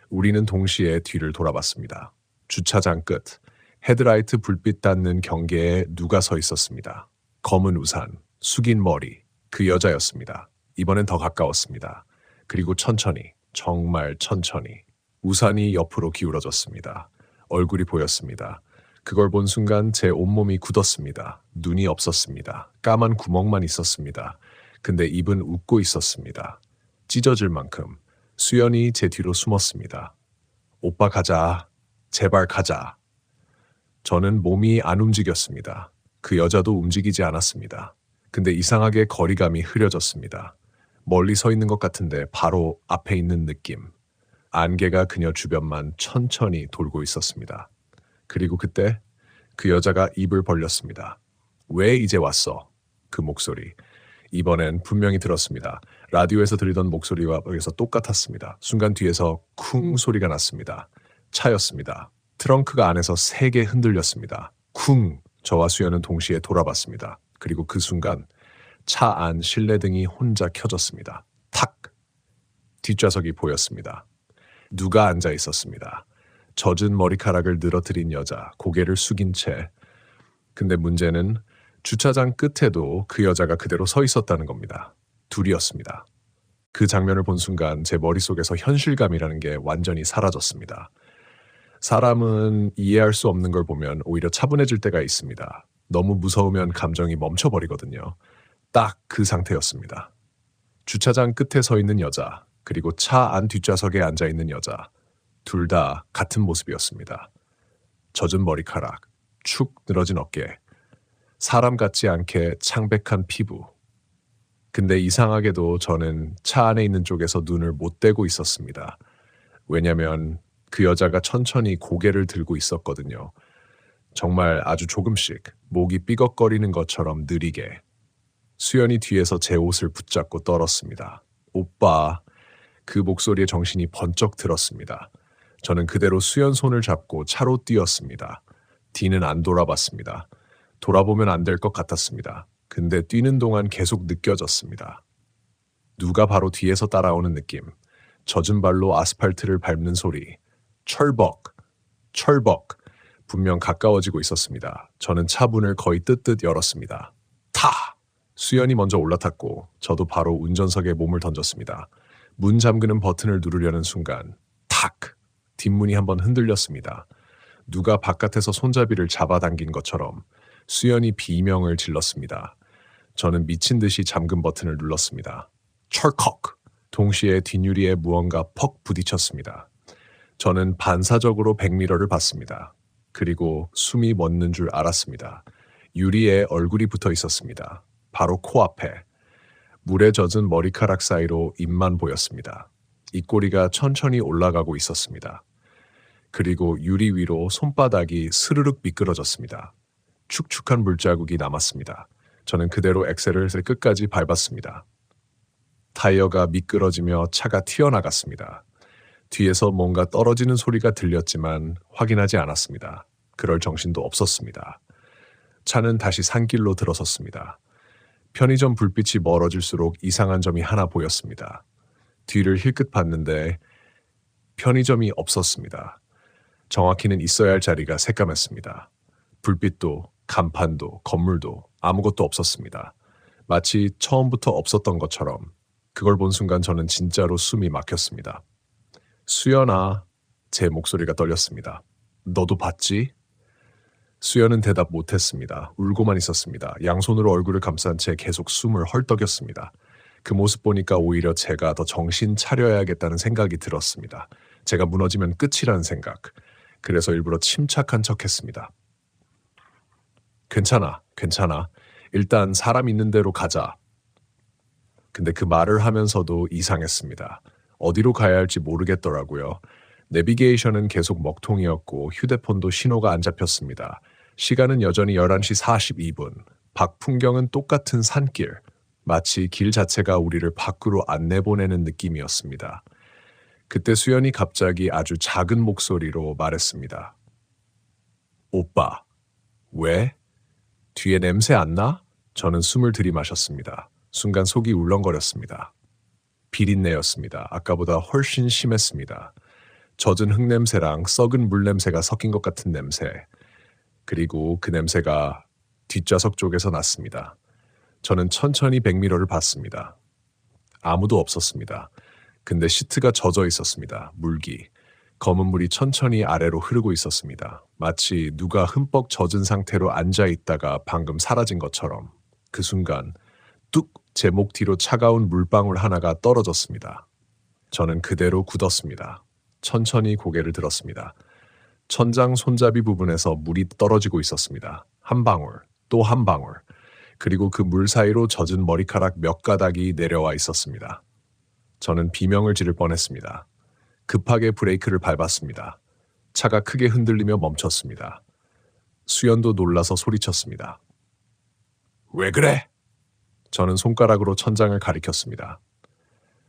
우리는 동시에 뒤를 돌아봤습니다. 주차장 끝, 헤드라이트 불빛 닿는 경계에 누가 서 있었습니다. 검은 우산, 숙인 머리, 그 여자였습니다. 이번엔 더 가까웠습니다. 그리고 천천히, 정말 천천히 우산이 옆으로 기울어졌습니다. 얼굴이 보였습니다. 그걸 본 순간 제 온몸이 굳었습니다. 눈이 없었습니다. 까만 구멍만 있었습니다. 근데 입은 웃고 있었습니다. 찢어질 만큼. 수연이 제 뒤로 숨었습니다. 오빠 가자. 제발 가자. 저는 몸이 안 움직였습니다. 그 여자도 움직이지 않았습니다. 근데 이상하게 거리감이 흐려졌습니다. 멀리 서 있는 것 같은데 바로 앞에 있는 느낌. 안개가 그녀 주변만 천천히 돌고 있었습니다. 그리고 그때 그 여자가 입을 벌렸습니다. 왜 이제 왔어? 그 목소리. 이번엔 분명히 들었습니다. 라디오에서 들리던 목소리와 여기서 똑같았습니다. 순간 뒤에서 쿵 소리가 났습니다. 차였습니다. 트렁크가 안에서 세게 흔들렸습니다. 쿵! 저와 수연은 동시에 돌아봤습니다. 그리고 그 순간 차 안 실내등이 혼자 켜졌습니다. 탁! 뒷좌석이 보였습니다. 누가 앉아 있었습니다. 젖은 머리카락을 늘어뜨린 여자, 고개를 숙인 채. 근데 문제는 주차장 끝에도 그 여자가 그대로 서 있었다는 겁니다. 둘이었습니다. 그 장면을 본 순간 제 머릿속에서 현실감이라는 게 완전히 사라졌습니다. 사람은 이해할 수 없는 걸 보면 오히려 차분해질 때가 있습니다. 너무 무서우면 감정이 멈춰버리거든요. 딱 그 상태였습니다. 주차장 끝에 서 있는 여자, 그리고 차 안 뒷좌석에 앉아 있는 여자, 둘 다 같은 모습이었습니다. 젖은 머리카락, 축 늘어진 어깨, 사람 같지 않게 창백한 피부. 근데 이상하게도 저는 차 안에 있는 쪽에서 눈을 못 떼고 있었습니다. 왜냐면 그 여자가 천천히 고개를 들고 있었거든요. 정말 아주 조금씩 목이 삐걱거리는 것처럼 느리게. 수연이 뒤에서 제 옷을 붙잡고 떨었습니다. 오빠. 그 목소리에 정신이 번쩍 들었습니다. 저는 그대로 수연 손을 잡고 차로 뛰었습니다. 뒤는 안 돌아봤습니다. 돌아보면 안 될 것 같았습니다. 근데 뛰는 동안 계속 느껴졌습니다. 누가 바로 뒤에서 따라오는 느낌. 젖은 발로 아스팔트를 밟는 소리. 철벅, 철벅. 분명 가까워지고 있었습니다. 저는 차 문을 거의 뜨뜻 열었습니다. 타! 수연이 먼저 올라탔고 저도 바로 운전석에 몸을 던졌습니다. 문 잠그는 버튼을 누르려는 순간 탁! 뒷문이 한번 흔들렸습니다. 누가 바깥에서 손잡이를 잡아당긴 것처럼 수연이 비명을 질렀습니다. 저는 미친 듯이 잠금 버튼을 눌렀습니다. 철컥! 동시에 뒷유리에 무언가 퍽 부딪혔습니다. 저는 반사적으로 백미러를 봤습니다. 그리고 숨이 멎는 줄 알았습니다. 유리에 얼굴이 붙어 있었습니다. 바로 코앞에. 물에 젖은 머리카락 사이로 입만 보였습니다. 입꼬리가 천천히 올라가고 있었습니다. 그리고 유리 위로 손바닥이 스르륵 미끄러졌습니다. 축축한 물자국이 남았습니다. 저는 그대로 엑셀을 끝까지 밟았습니다. 타이어가 미끄러지며 차가 튀어나갔습니다. 뒤에서 뭔가 떨어지는 소리가 들렸지만 확인하지 않았습니다. 그럴 정신도 없었습니다. 차는 다시 산길로 들어섰습니다. 편의점 불빛이 멀어질수록 이상한 점이 하나 보였습니다. 뒤를 힐끗 봤는데 편의점이 없었습니다. 정확히는 있어야 할 자리가 새까맸습니다. 불빛도 간판도 건물도 아무것도 없었습니다. 마치 처음부터 없었던 것처럼. 그걸 본 순간 저는 진짜로 숨이 막혔습니다. 수연아, 제 목소리가 떨렸습니다. 너도 봤지? 수연은 대답 못했습니다. 울고만 있었습니다. 양손으로 얼굴을 감싼 채 계속 숨을 헐떡였습니다. 그 모습 보니까 오히려 제가 더 정신 차려야겠다는 생각이 들었습니다. 제가 무너지면 끝이라는 생각. 그래서 일부러 침착한 척했습니다. 괜찮아, 괜찮아. 일단 사람 있는 대로 가자. 근데 그 말을 하면서도 이상했습니다. 어디로 가야 할지 모르겠더라고요. 내비게이션은 계속 먹통이었고 휴대폰도 신호가 안 잡혔습니다. 시간은 여전히 11시 42분. 밖 풍경은 똑같은 산길. 마치 길 자체가 우리를 밖으로 안내보내는 느낌이었습니다. 그때 수연이 갑자기 아주 작은 목소리로 말했습니다. 오빠, 왜? 뒤에 냄새 안 나? 저는 숨을 들이마셨습니다. 순간 속이 울렁거렸습니다. 비린내였습니다. 아까보다 훨씬 심했습니다. 젖은 흙냄새랑 썩은 물냄새가 섞인 것 같은 냄새. 그리고 그 냄새가 뒷좌석 쪽에서 났습니다. 저는 천천히 백미러를 봤습니다. 아무도 없었습니다. 근데 시트가 젖어 있었습니다. 물기. 검은 물이 천천히 아래로 흐르고 있었습니다. 마치 누가 흠뻑 젖은 상태로 앉아 있다가 방금 사라진 것처럼. 그 순간 뚝 제 목 뒤로 차가운 물방울 하나가 떨어졌습니다. 저는 그대로 굳었습니다. 천천히 고개를 들었습니다. 천장 손잡이 부분에서 물이 떨어지고 있었습니다. 한 방울, 또 한 방울. 그리고 그 물 사이로 젖은 머리카락 몇 가닥이 내려와 있었습니다. 저는 비명을 지를 뻔했습니다. 급하게 브레이크를 밟았습니다. 차가 크게 흔들리며 멈췄습니다. 수연도 놀라서 소리쳤습니다. 왜 그래? 저는 손가락으로 천장을 가리켰습니다.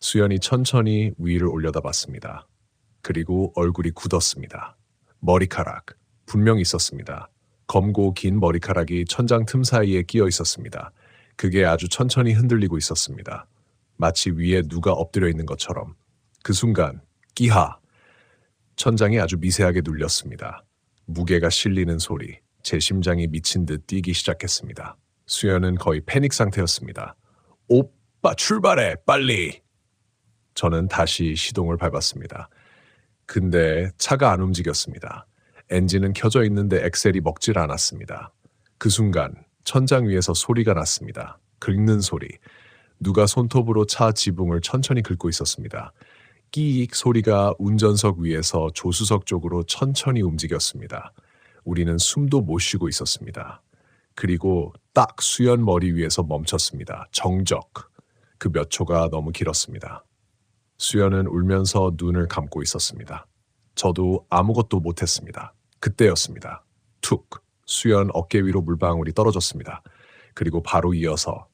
수연이 천천히 위를 올려다봤습니다. 그리고 얼굴이 굳었습니다. 머리카락, 분명히 있었습니다. 검고 긴 머리카락이 천장 틈 사이에 끼어 있었습니다. 그게 아주 천천히 흔들리고 있었습니다. 마치 위에 누가 엎드려 있는 것처럼. 그 순간 끼하! 천장이 아주 미세하게 눌렸습니다. 무게가 실리는 소리, 제 심장이 미친 듯 뛰기 시작했습니다. 수연은 거의 패닉 상태였습니다. 오빠 출발해! 빨리! 저는 다시 시동을 밟았습니다. 근데 차가 안 움직였습니다. 엔진은 켜져 있는데 엑셀이 먹질 않았습니다. 그 순간 천장 위에서 소리가 났습니다. 긁는 소리. 누가 손톱으로 차 지붕을 천천히 긁고 있었습니다. 끼익 소리가 운전석 위에서 조수석 쪽으로 천천히 움직였습니다. 우리는 숨도 못 쉬고 있었습니다. 그리고 딱 수연 머리 위에서 멈췄습니다. 정적. 그 몇 초가 너무 길었습니다. 수연은 울면서 눈을 감고 있었습니다. 저도 아무것도 못했습니다. 그때였습니다. 툭! 수연 어깨 위로 물방울이 떨어졌습니다. 그리고 바로 이어서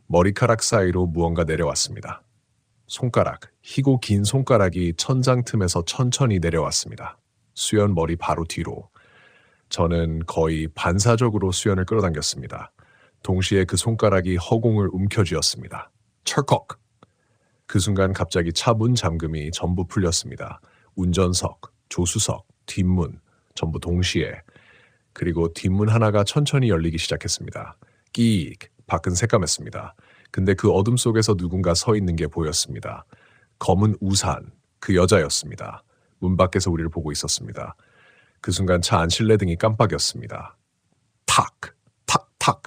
머리카락 사이로 무언가 내려왔습니다. 손가락, 희고 긴 손가락이 천장 틈에서 천천히 내려왔습니다. 수연 머리 바로 뒤로. 저는 거의 반사적으로 수연을 끌어당겼습니다. 동시에 그 손가락이 허공을 움켜쥐었습니다. 철컥! 그 순간 갑자기 차 문 잠금이 전부 풀렸습니다. 운전석, 조수석, 뒷문, 전부 동시에. 그리고 뒷문 하나가 천천히 열리기 시작했습니다. 끼익! 밖은 새까맸습니다. 근데 그 어둠 속에서 누군가 서 있는 게 보였습니다. 검은 우산, 그 여자였습니다. 문 밖에서 우리를 보고 있었습니다. 그 순간 차 안 실내등이 깜빡였습니다. 탁! 탁! 탁!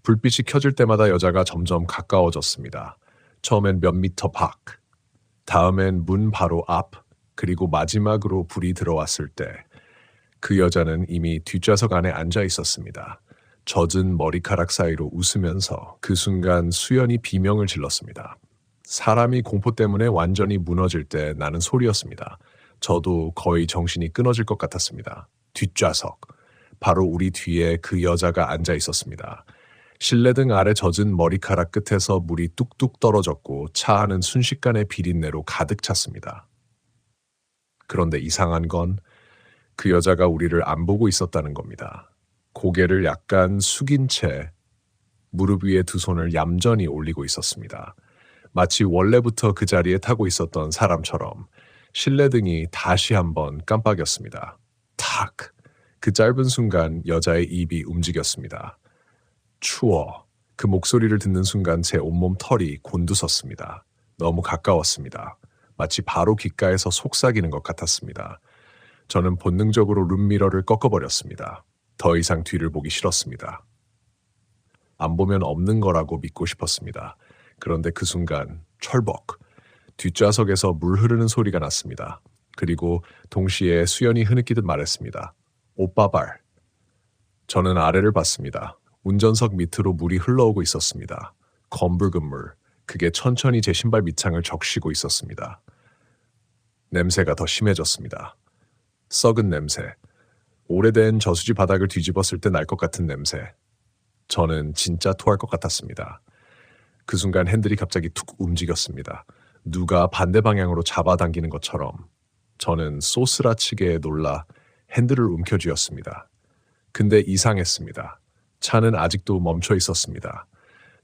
불빛이 켜질 때마다 여자가 점점 가까워졌습니다. 처음엔 몇 미터 밖, 다음엔 문 바로 앞, 그리고 마지막으로 불이 들어왔을 때 그 여자는 이미 뒷좌석 안에 앉아 있었습니다. 젖은 머리카락 사이로 웃으면서 그 순간 수연이 비명을 질렀습니다. 사람이 공포 때문에 완전히 무너질 때 나는 소리였습니다. 저도 거의 정신이 끊어질 것 같았습니다. 뒷좌석, 바로 우리 뒤에 그 여자가 앉아 있었습니다. 실내등 아래 젖은 머리카락 끝에서 물이 뚝뚝 떨어졌고 차 안은 순식간에 비린내로 가득 찼습니다. 그런데 이상한 건 그 여자가 우리를 안 보고 있었다는 겁니다. 고개를 약간 숙인 채 무릎 위에 두 손을 얌전히 올리고 있었습니다. 마치 원래부터 그 자리에 타고 있었던 사람처럼 실내등이 다시 한번 깜빡였습니다. 탁! 그 짧은 순간 여자의 입이 움직였습니다. 추워. 그 목소리를 듣는 순간 제 온몸 털이 곤두섰습니다. 너무 가까웠습니다. 마치 바로 귓가에서 속삭이는 것 같았습니다. 저는 본능적으로 룸미러를 꺾어버렸습니다. 더 이상 뒤를 보기 싫었습니다. 안 보면 없는 거라고 믿고 싶었습니다. 그런데 그 순간 철벅! 뒷좌석에서 물 흐르는 소리가 났습니다. 그리고 동시에 수연이 흐느끼듯 말했습니다. 오빠 발. 저는 아래를 봤습니다. 운전석 밑으로 물이 흘러오고 있었습니다. 검붉은 물. 그게 천천히 제 신발 밑창을 적시고 있었습니다. 냄새가 더 심해졌습니다. 썩은 냄새. 오래된 저수지 바닥을 뒤집었을 때 날 것 같은 냄새. 저는 진짜 토할 것 같았습니다. 그 순간 핸들이 갑자기 툭 움직였습니다. 누가 반대 방향으로 잡아당기는 것처럼. 저는 소스라치게 놀라 핸들을 움켜쥐었습니다. 근데 이상했습니다. 차는 아직도 멈춰 있었습니다.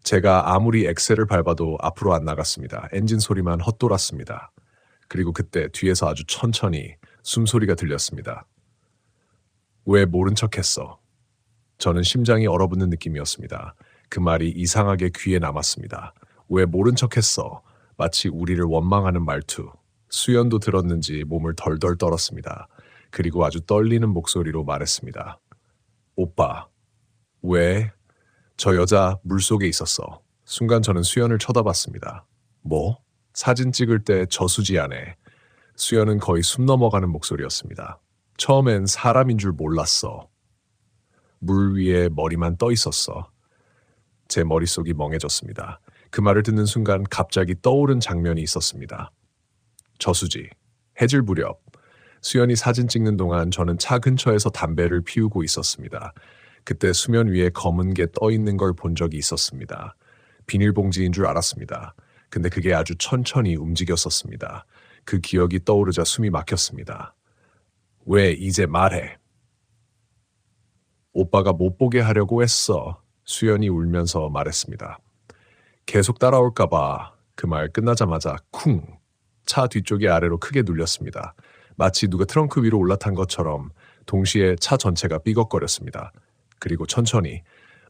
제가 아무리 엑셀을 밟아도 앞으로 안 나갔습니다. 엔진 소리만 헛돌았습니다. 그리고 그때 뒤에서 아주 천천히 숨소리가 들렸습니다. 왜 모른 척했어? 저는 심장이 얼어붙는 느낌이었습니다. 그 말이 이상하게 귀에 남았습니다. 왜 모른 척했어? 마치 우리를 원망하는 말투. 수연도 들었는지 몸을 덜덜 떨었습니다. 그리고 아주 떨리는 목소리로 말했습니다. 오빠, 왜? 저 여자 물속에 있었어. 순간 저는 수연을 쳐다봤습니다. 뭐? 사진 찍을 때 저수지 안에. 수연은 거의 숨 넘어가는 목소리였습니다. 처음엔 사람인 줄 몰랐어. 물 위에 머리만 떠 있었어. 제 머릿속이 멍해졌습니다. 그 말을 듣는 순간 갑자기 떠오른 장면이 있었습니다. 저수지, 해질 무렵. 수연이 사진 찍는 동안 저는 차 근처에서 담배를 피우고 있었습니다. 그때 수면 위에 검은 게 떠 있는 걸 본 적이 있었습니다. 비닐봉지인 줄 알았습니다. 근데 그게 아주 천천히 움직였었습니다. 그 기억이 떠오르자 숨이 막혔습니다. 왜 이제 말해? 오빠가 못 보게 하려고 했어. 수연이 울면서 말했습니다. 계속 따라올까봐. 그 말 끝나자마자 쿵! 차 뒤쪽이 아래로 크게 눌렸습니다. 마치 누가 트렁크 위로 올라탄 것처럼 동시에 차 전체가 삐걱거렸습니다. 그리고 천천히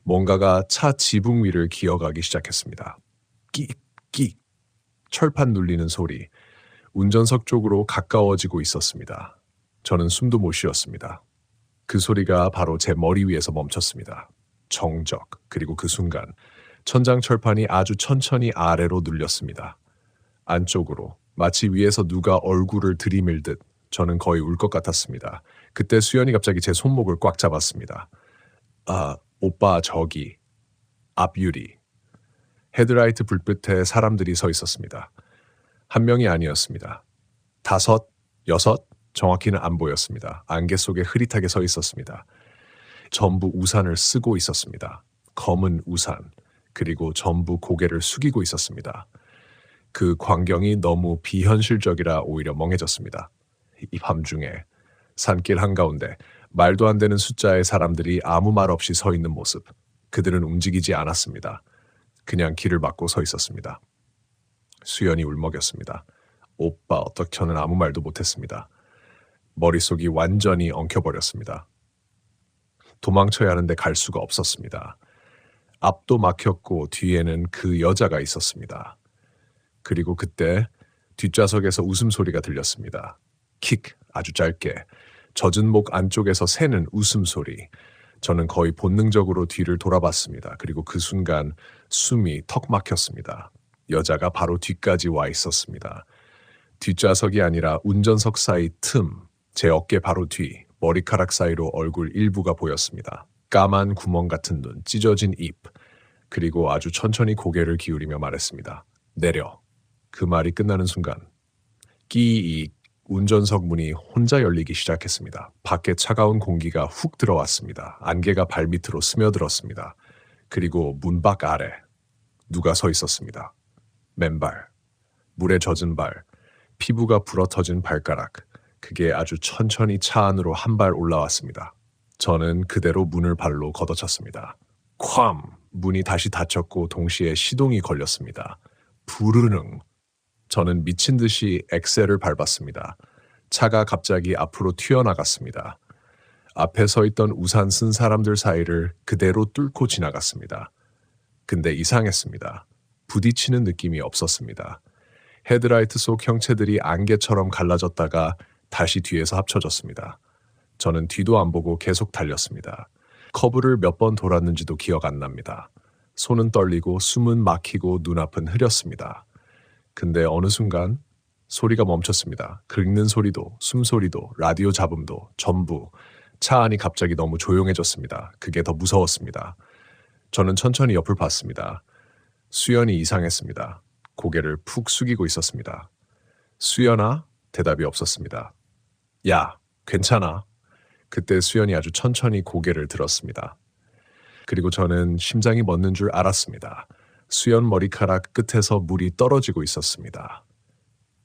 뭔가가 차 지붕 위를 기어가기 시작했습니다. 끼익! 철판 눌리는 소리. 운전석 쪽으로 가까워지고 있었습니다. 저는 숨도 못 쉬었습니다. 그 소리가 바로 제 머리 위에서 멈췄습니다. 정적. 그리고 그 순간 천장 철판이 아주 천천히 아래로 눌렸습니다. 안쪽으로 마치 위에서 누가 얼굴을 들이밀듯 저는 거의 울 것 같았습니다. 그때 수연이 갑자기 제 손목을 꽉 잡았습니다. 오빠 저기. 앞 유리. 헤드라이트 불빛에 사람들이 서 있었습니다. 한 명이 아니었습니다. 5, 6, 정확히는 안 보였습니다. 안개 속에 흐릿하게 서 있었습니다. 전부 우산을 쓰고 있었습니다. 검은 우산. 그리고 전부 고개를 숙이고 있었습니다. 그 광경이 너무 비현실적이라 오히려 멍해졌습니다. 이 밤중에 산길 한가운데 말도 안 되는 숫자의 사람들이 아무 말 없이 서 있는 모습. 그들은 움직이지 않았습니다. 그냥 길을 막고 서 있었습니다. 수연이 울먹였습니다. 오빠 어떻게는 아무 말도 못했습니다. 머릿속이 완전히 엉켜버렸습니다. 도망쳐야 하는데 갈 수가 없었습니다. 앞도 막혔고 뒤에는 그 여자가 있었습니다. 그리고 그때 뒷좌석에서 웃음소리가 들렸습니다. 킥, 아주 짧게. 젖은 목 안쪽에서 새는 웃음소리. 저는 거의 본능적으로 뒤를 돌아봤습니다. 그리고 그 순간 숨이 턱 막혔습니다. 여자가 바로 뒤까지 와 있었습니다. 뒷좌석이 아니라 운전석 사이 틈, 제 어깨 바로 뒤, 머리카락 사이로 얼굴 일부가 보였습니다. 까만 구멍 같은 눈, 찢어진 입, 그리고 아주 천천히 고개를 기울이며 말했습니다. 내려. 그 말이 끝나는 순간 끼익 운전석 문이 혼자 열리기 시작했습니다. 밖에 차가운 공기가 훅 들어왔습니다. 안개가 발밑으로 스며들었습니다. 그리고 문밖 아래 누가 서 있었습니다. 맨발, 물에 젖은 발, 피부가 불어터진 발가락. 그게 아주 천천히 차 안으로 한 발 올라왔습니다. 저는 그대로 문을 발로 걷어찼습니다. 쾅! 문이 다시 닫혔고 동시에 시동이 걸렸습니다. 부르릉! 저는 미친 듯이 엑셀을 밟았습니다. 차가 갑자기 앞으로 튀어나갔습니다. 앞에 서 있던 우산 쓴 사람들 사이를 그대로 뚫고 지나갔습니다. 근데 이상했습니다. 부딪히는 느낌이 없었습니다. 헤드라이트 속 형체들이 안개처럼 갈라졌다가 다시 뒤에서 합쳐졌습니다. 저는 뒤도 안 보고 계속 달렸습니다. 커브를 몇 번 돌았는지도 기억 안 납니다. 손은 떨리고 숨은 막히고 눈앞은 흐렸습니다. 근데 어느 순간 소리가 멈췄습니다. 긁는 소리도, 숨소리도, 라디오 잡음도 전부. 차 안이 갑자기 너무 조용해졌습니다. 그게 더 무서웠습니다. 저는 천천히 옆을 봤습니다. 수연이 이상했습니다. 고개를 푹 숙이고 있었습니다. 수연아? 대답이 없었습니다. 야, 괜찮아. 그때 수연이 아주 천천히 고개를 들었습니다. 그리고 저는 심장이 멎는 줄 알았습니다. 수연 머리카락 끝에서 물이 떨어지고 있었습니다.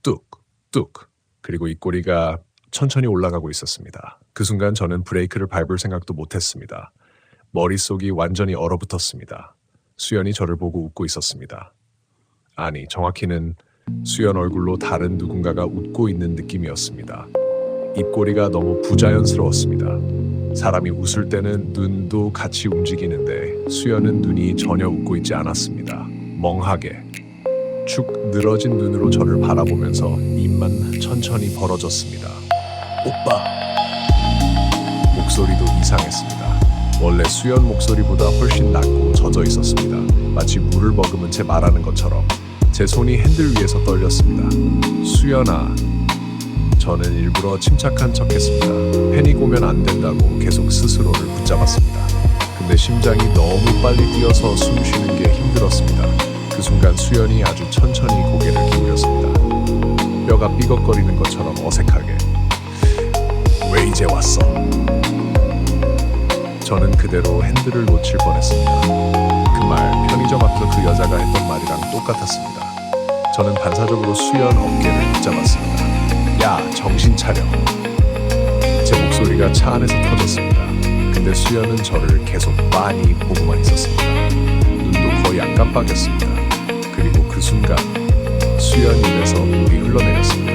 뚝, 뚝. 그리고 입꼬리가 천천히 올라가고 있었습니다. 그 순간 저는 브레이크를 밟을 생각도 못했습니다. 머릿속이 완전히 얼어붙었습니다. 수연이 저를 보고 웃고 있었습니다. 아니, 정확히는 수연 얼굴로 다른 누군가가 웃고 있는 느낌이었습니다. 입꼬리가 너무 부자연스러웠습니다. 사람이 웃을 때는 눈도 같이 움직이는데 수연은 눈이 전혀 웃고 있지 않았습니다. 멍하게 축 늘어진 눈으로 저를 바라보면서 입만 천천히 벌어졌습니다. 오빠! 목소리도 이상했습니다. 원래 수연 목소리보다 훨씬 낮고 젖어 있었습니다. 마치 물을 머금은 채 말하는 것처럼 제 손이 핸들 위에서 떨렸습니다. 수연아. 저는 일부러 침착한 척했습니다. 패닉 오면 안 된다고 계속 스스로를 붙잡았습니다. 근데 심장이 너무 빨리 뛰어서 숨 쉬는 게 힘들었습니다. 그 순간 수연이 아주 천천히 고개를 기울였습니다. 뼈가 삐걱거리는 것처럼 어색하게. 왜 이제 왔어? 저는 그대로 핸들을 놓칠 뻔했습니다. 그 말 편의점 앞에서 그 여자가 했던 말이랑 똑같았습니다. 저는 반사적으로 수연 어깨를 붙잡았습니다. 야, 정신 차려. 제 목소리가 차 안에서 터졌습니다. 근데 수연은 저를 계속 빤히 보고만 있었습니다. 눈도 거의 안 깜빡였습니다. 그리고 그 순간 수연 입에서 물이 흘러내렸습니다.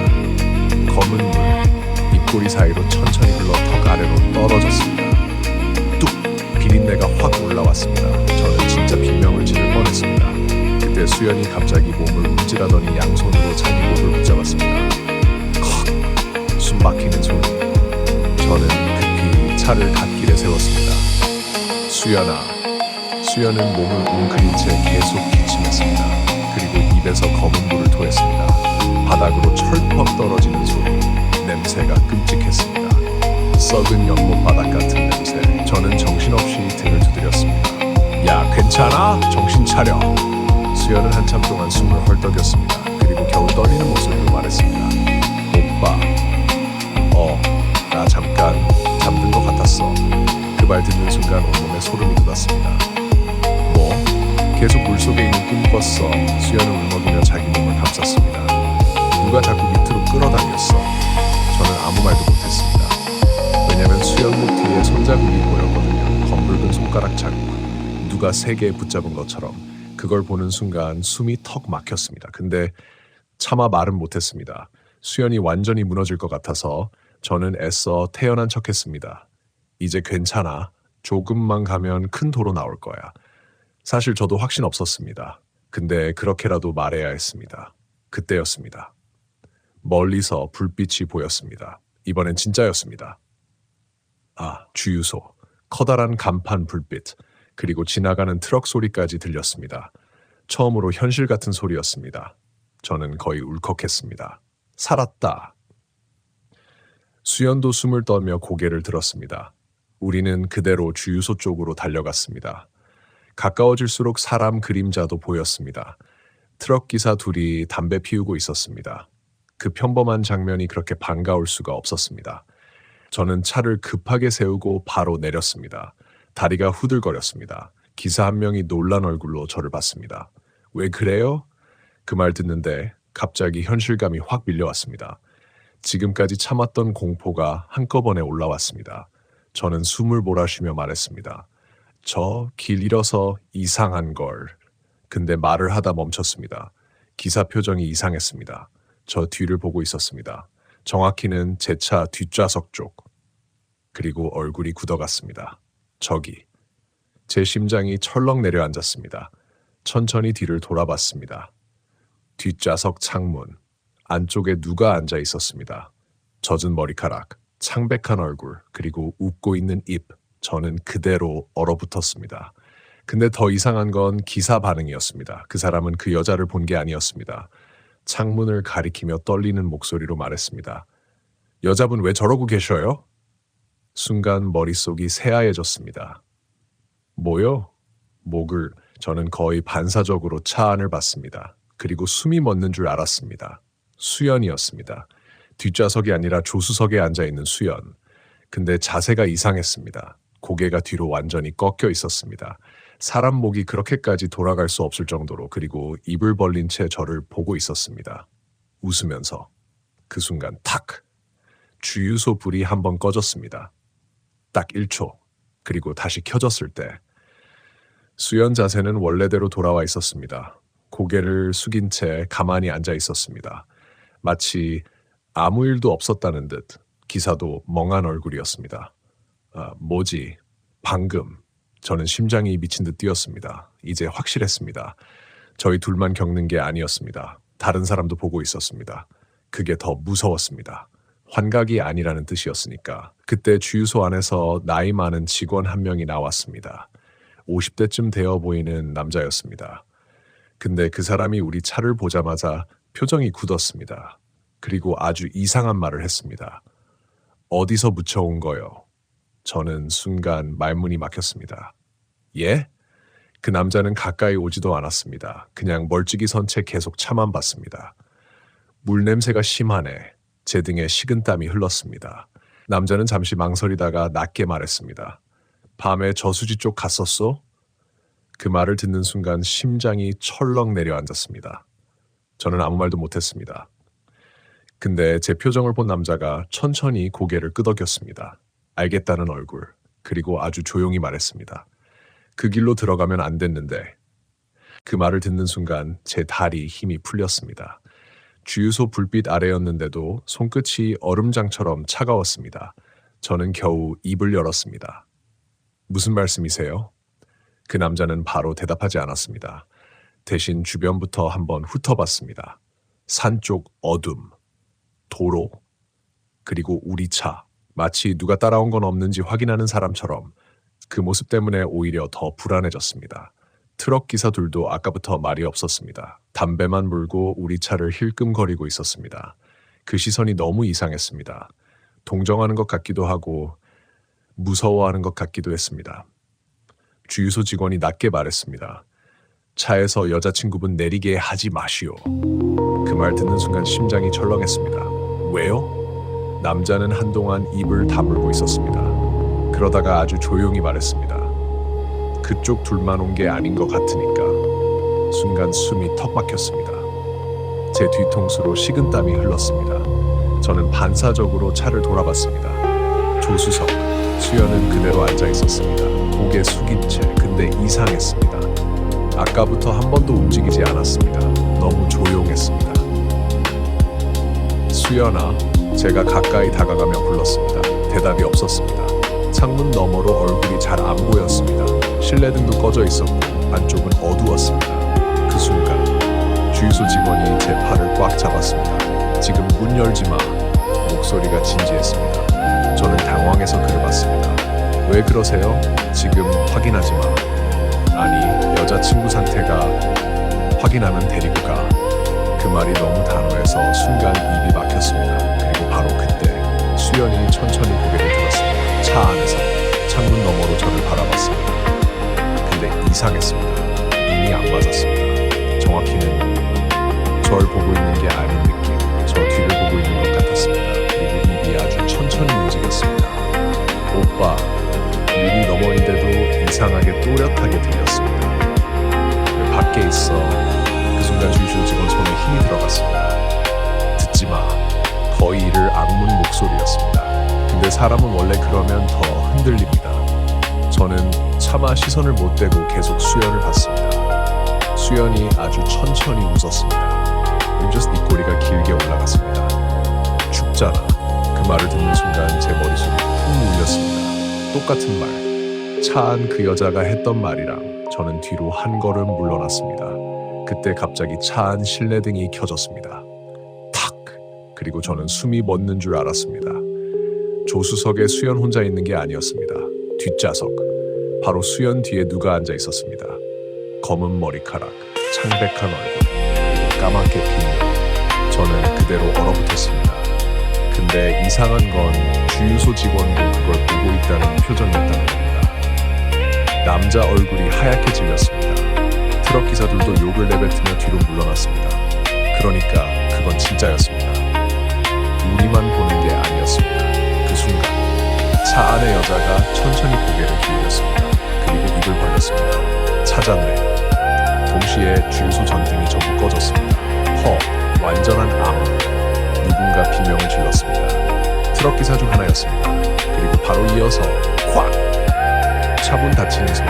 검은 물, 입꼬리 사이로 천천히 흘러 턱 아래로 떨어졌습니다. 뚝! 비린내가 확 올라왔습니다. 저는 진짜 비명을 지를 뻔했습니다. 그때 수연이 갑자기 몸을 움찔하더니 양손으로 자기 목을 붙잡았습니다. 컥! 숨 막히는 소리. 저는 급히 차를 갓길에 세웠습니다. 수연아. 수연은 몸을 웅크린 채 계속 기침했습니다. 그리고 입에서 검은 물을 토했습니다. 바닥으로 철퍽 떨어지는 소리. 냄새가 끔찍했습니다. 썩은 연못 바닥 같은 냄새. 저는 정신없이 등을 두드렸습니다. 야, 괜찮아? 정신 차려. 수연은 한참 동안 숨을 헐떡였습니다. 그리고 겨우 떨리는 목소리로 말했습니다. 오빠. 나 잠깐 잠든 것 같았어. 그 말 듣는 순간 온몸에 소름이 돋았습니다. 뭐? 계속 물속에 있는 꿈 꿨어. 수연은 울먹이며 자기 몸을 감쌌습니다. 누가 자꾸 밑으로 끌어당겼어. 저는 아무 말도 못했습니다. 왜냐면 수연 목 뒤에 손자국이 보였거든요. 검붉은 손가락 자국. 누가 세게 붙잡은 것처럼. 그걸 보는 순간 숨이 턱 막혔습니다. 근데 차마 말은 못했습니다. 수연이 완전히 무너질 것 같아서 저는 애써 태연한 척했습니다. 이제 괜찮아. 조금만 가면 큰 도로 나올 거야. 사실 저도 확신 없었습니다. 근데 그렇게라도 말해야 했습니다. 그때였습니다. 멀리서 불빛이 보였습니다. 이번엔 진짜였습니다. 주유소. 커다란 간판 불빛. 그리고 지나가는 트럭 소리까지 들렸습니다. 처음으로 현실 같은 소리였습니다. 저는 거의 울컥했습니다. 살았다. 수연도 숨을 떨며 고개를 들었습니다. 우리는 그대로 주유소 쪽으로 달려갔습니다. 가까워질수록 사람 그림자도 보였습니다. 트럭 기사 둘이 담배 피우고 있었습니다. 그 평범한 장면이 그렇게 반가울 수가 없었습니다. 저는 차를 급하게 세우고 바로 내렸습니다. 다리가 후들거렸습니다. 기사 한 명이 놀란 얼굴로 저를 봤습니다. 왜 그래요? 그 말 듣는데 갑자기 현실감이 확 밀려왔습니다. 지금까지 참았던 공포가 한꺼번에 올라왔습니다. 저는 숨을 몰아쉬며 말했습니다. 저 길 잃어서 이상한 걸. 근데 말을 하다 멈췄습니다. 기사 표정이 이상했습니다. 저 뒤를 보고 있었습니다. 정확히는 제 차 뒷좌석 쪽. 그리고 얼굴이 굳어갔습니다. 저기. 제 심장이 철렁 내려앉았습니다. 천천히 뒤를 돌아봤습니다. 뒷좌석 창문. 안쪽에 누가 앉아 있었습니다. 젖은 머리카락, 창백한 얼굴, 그리고 웃고 있는 입. 저는 그대로 얼어붙었습니다. 근데 더 이상한 건 기사 반응이었습니다. 그 사람은 그 여자를 본 게 아니었습니다. 창문을 가리키며 떨리는 목소리로 말했습니다. 여자분 왜 저러고 계셔요? 순간 머릿속이 새하얘졌습니다. 뭐요? 저는 거의 반사적으로 차 안을 봤습니다. 그리고 숨이 멎는 줄 알았습니다. 수연이었습니다. 뒷좌석이 아니라 조수석에 앉아있는 수연. 근데 자세가 이상했습니다. 고개가 뒤로 완전히 꺾여 있었습니다. 사람 목이 그렇게까지 돌아갈 수 없을 정도로. 그리고 입을 벌린 채 저를 보고 있었습니다. 웃으면서. 그 순간 탁! 주유소 불이 한번 꺼졌습니다. 딱 1초. 그리고 다시 켜졌을 때 수연 자세는 원래대로 돌아와 있었습니다. 고개를 숙인 채 가만히 앉아 있었습니다. 마치 아무 일도 없었다는 듯. 기사도 멍한 얼굴이었습니다. 뭐지? 방금. 저는 심장이 미친 듯 뛰었습니다. 이제 확실했습니다. 저희 둘만 겪는 게 아니었습니다. 다른 사람도 보고 있었습니다. 그게 더 무서웠습니다. 환각이 아니라는 뜻이었으니까. 그때 주유소 안에서 나이 많은 직원 한 명이 나왔습니다. 50대쯤 되어 보이는 남자였습니다. 근데 그 사람이 우리 차를 보자마자 표정이 굳었습니다. 그리고 아주 이상한 말을 했습니다. 어디서 묻혀온 거요? 저는 순간 말문이 막혔습니다. 예? 그 남자는 가까이 오지도 않았습니다. 그냥 멀찍이 선 채 계속 차만 봤습니다. 물 냄새가 심하네. 제 등에 식은땀이 흘렀습니다. 남자는 잠시 망설이다가 낮게 말했습니다. 밤에 저수지 쪽 갔었소? 그 말을 듣는 순간 심장이 철렁 내려앉았습니다. 저는 아무 말도 못했습니다. 근데 제 표정을 본 남자가 천천히 고개를 끄덕였습니다. 알겠다는 얼굴. 그리고 아주 조용히 말했습니다. 그 길로 들어가면 안 됐는데. 그 말을 듣는 순간 제 다리 힘이 풀렸습니다. 주유소 불빛 아래였는데도 손끝이 얼음장처럼 차가웠습니다. 저는 겨우 입을 열었습니다. 무슨 말씀이세요? 그 남자는 바로 대답하지 않았습니다. 대신 주변부터 한번 훑어봤습니다. 산 쪽 어둠, 도로, 그리고 우리 차. 마치 누가 따라온 건 없는지 확인하는 사람처럼. 그 모습 때문에 오히려 더 불안해졌습니다. 트럭 기사들도 아까부터 말이 없었습니다. 담배만 물고 우리 차를 힐끔거리고 있었습니다. 그 시선이 너무 이상했습니다. 동정하는 것 같기도 하고 무서워하는 것 같기도 했습니다. 주유소 직원이 낮게 말했습니다. 차에서 여자친구분 내리게 하지 마시오. 그 말 듣는 순간 심장이 철렁했습니다. 왜요? 남자는 한동안 입을 다물고 있었습니다. 그러다가 아주 조용히 말했습니다. 그쪽 둘만 온 게 아닌 것 같으니까. 순간 숨이 턱 막혔습니다. 제 뒤통수로 식은땀이 흘렀습니다. 저는 반사적으로 차를 돌아봤습니다. 조수석, 수연은 그대로 앉아 있었습니다. 고개 숙인 채. 근데 이상했습니다. 아까부터 한 번도 움직이지 않았습니다. 너무 조용했습니다. 수연아, 제가 가까이 다가가며 불렀습니다. 대답이 없었습니다. 창문 너머로 얼굴이 잘 안 보였습니다. 실내등도 꺼져 있었고 안쪽은 어두웠습니다. 그 순간 주유소 직원이 제 팔을 꽉 잡았습니다. 지금 문 열지 마. 목소리가 진지했습니다. 저는 당황해서 그를 봤습니다. 왜 그러세요? 지금 확인하지 마. 아니, 여자친구 상태가 확인하면 데리고 가. 그 말이 너무 단호해서 순간 입이 막혔습니다. 그리고 바로 그때 수연이 천천히 고개를 들었습니다. 차 안에서 창문 너머로 저를 바라봤습니다. 근데 이상했습니다. 눈이 안 맞았습니다. 정확히는 절 보고 있는 게 아닌 느낌. 저 뒤를 보고 있는 것 같았습니다. 그리고 입이 아주 천천히 움직였습니다. 오빠, 눈이 너머인데도 이상하게 또렷하게 들렸습니다. 왜 밖에 있어? 그 순간 주유소 직원 손에 힘이 들어갔습니다. 듣지 마. 거의 이를 악문 목소리였습니다. 근데 사람은 원래 그러면 더 흔들립니다. 저는 차마 시선을 못 떼고 계속 수연을 봤습니다. 수연이 아주 천천히 웃었습니다. 그리고 네 꼬리가 길게 올라갔습니다. 춥잖아. 그 말을 듣는 순간 제 머릿속이 쿵 울렸습니다. 똑같은 말. 차 안 그 여자가 했던 말이랑 저는 뒤로 한 걸음 물러났습니다. 그때 갑자기 차 안 실내등이 켜졌습니다. 탁! 그리고 저는 숨이 멎는 줄 알았습니다. 조수석에 수연 혼자 있는 게 아니었습니다. 뒷좌석. 바로 수연 뒤에 누가 앉아 있었습니다. 검은 머리카락, 창백한 얼굴, 그리고 까맣게 핀 눈. 저는 그대로 얼어붙었습니다. 근데 이상한 건 주유소 직원도 그걸 보고 있다는 표정이었다는 겁니다. 남자 얼굴이 하얗게 질렸습니다. 트럭 기사들도 욕을 내뱉으며 뒤로 물러났습니다. 그러니까 그건 진짜였습니다. 우리만 보는 게 아니었습니다. 그 순간 차 안의 여자가 천천히 고개를 기울였습니다. 그리고 입을 벌렸습니다. 찾았네. 동시에 주유소 전등이 전부 꺼졌습니다. 완전한 암. 누군가 비명을 질렀습니다. 트럭 기사 중 하나였습니다. 그리고 바로 이어서 콱! 차문 닫히는 소리.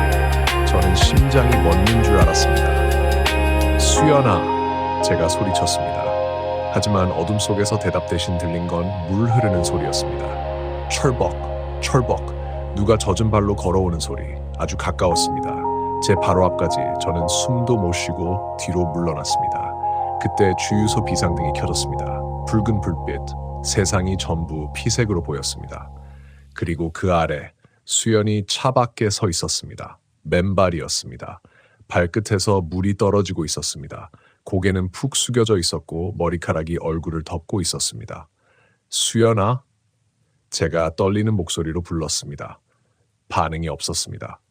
저는 심장이 멎는 줄 알았습니다. 수연아! 제가 소리쳤습니다. 하지만 어둠 속에서 대답 대신 들린 건 물 흐르는 소리였습니다. 철벅, 철벅. 누가 젖은 발로 걸어오는 소리. 아주 가까웠습니다. 제 바로 앞까지 저는 숨도 못 쉬고 뒤로 물러났습니다. 그때 주유소 비상등이 켜졌습니다. 붉은 불빛, 세상이 전부 피색으로 보였습니다. 그리고 그 아래 수연이 차 밖에 서 있었습니다. 맨발이었습니다. 발끝에서 물이 떨어지고 있었습니다. 고개는 푹 숙여져 있었고 머리카락이 얼굴을 덮고 있었습니다. 수연아? 제가 떨리는 목소리로 불렀습니다. 반응이 없었습니다.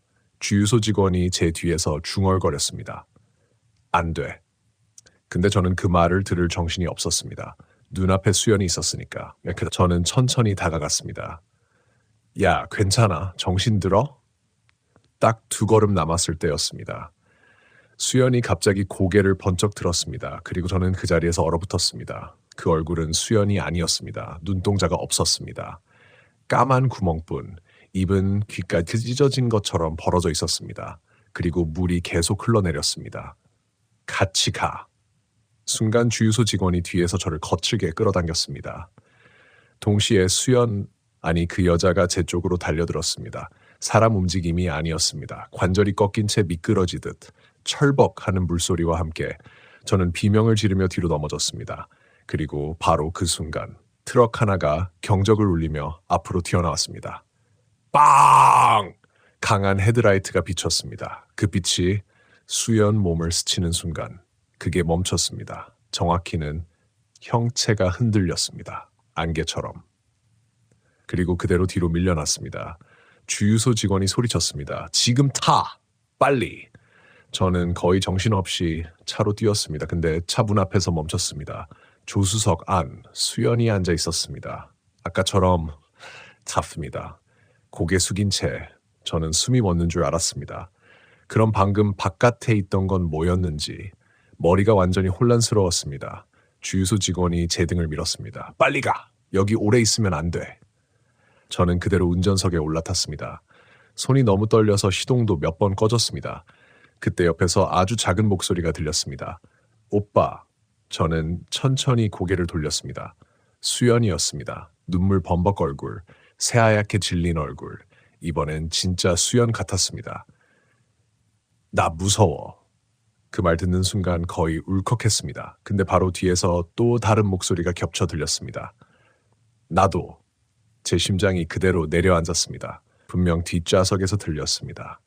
주유소 직원이 제 뒤에서 중얼거렸습니다. 안 돼. 근데 저는 그 말을 들을 정신이 없었습니다. 눈앞에 수연이 있었으니까. 저는 천천히 다가갔습니다. 야, 괜찮아. 정신 들어? 딱 2걸음 남았을 때였습니다. 수연이 갑자기 고개를 번쩍 들었습니다. 그리고 저는 그 자리에서 얼어붙었습니다. 그 얼굴은 수연이 아니었습니다. 눈동자가 없었습니다. 까만 구멍뿐, 입은 귀까지 찢어진 것처럼 벌어져 있었습니다. 그리고 물이 계속 흘러내렸습니다. 같이 가. 순간 주유소 직원이 뒤에서 저를 거칠게 끌어당겼습니다. 동시에 그 여자가 제 쪽으로 달려들었습니다. 사람 움직임이 아니었습니다. 관절이 꺾인 채 미끄러지듯 철벅하는 물소리와 함께 저는 비명을 지르며 뒤로 넘어졌습니다. 그리고 바로 그 순간 트럭 하나가 경적을 울리며 앞으로 튀어나왔습니다. 빵! 강한 헤드라이트가 비쳤습니다. 그 빛이 수연 몸을 스치는 순간 그게 멈췄습니다. 정확히는 형체가 흔들렸습니다. 안개처럼. 그리고 그대로 뒤로 밀려났습니다. 주유소 직원이 소리쳤습니다. 지금 타! 빨리! 저는 거의 정신없이 차로 뛰었습니다. 근데 차 문 앞에서 멈췄습니다. 조수석 안 수연이 앉아 있었습니다. 아까처럼 탔습니다. 고개 숙인 채 저는 숨이 멎는 줄 알았습니다. 그럼 방금 바깥에 있던 건 뭐였는지 머리가 완전히 혼란스러웠습니다. 주유소 직원이 제 등을 밀었습니다. 빨리 가! 여기 오래 있으면 안 돼. 저는 그대로 운전석에 올라탔습니다. 손이 너무 떨려서 시동도 몇 번 꺼졌습니다. 그때 옆에서 아주 작은 목소리가 들렸습니다. 오빠. 저는 천천히 고개를 돌렸습니다. 수연이었습니다. 눈물 범벅 얼굴, 새하얗게 질린 얼굴. 이번엔 진짜 수연 같았습니다. 나 무서워. 그 말 듣는 순간 거의 울컥했습니다. 근데 바로 뒤에서 또 다른 목소리가 겹쳐 들렸습니다. 나도. 제 심장이 그대로 내려앉았습니다. 분명 뒷좌석에서 들렸습니다.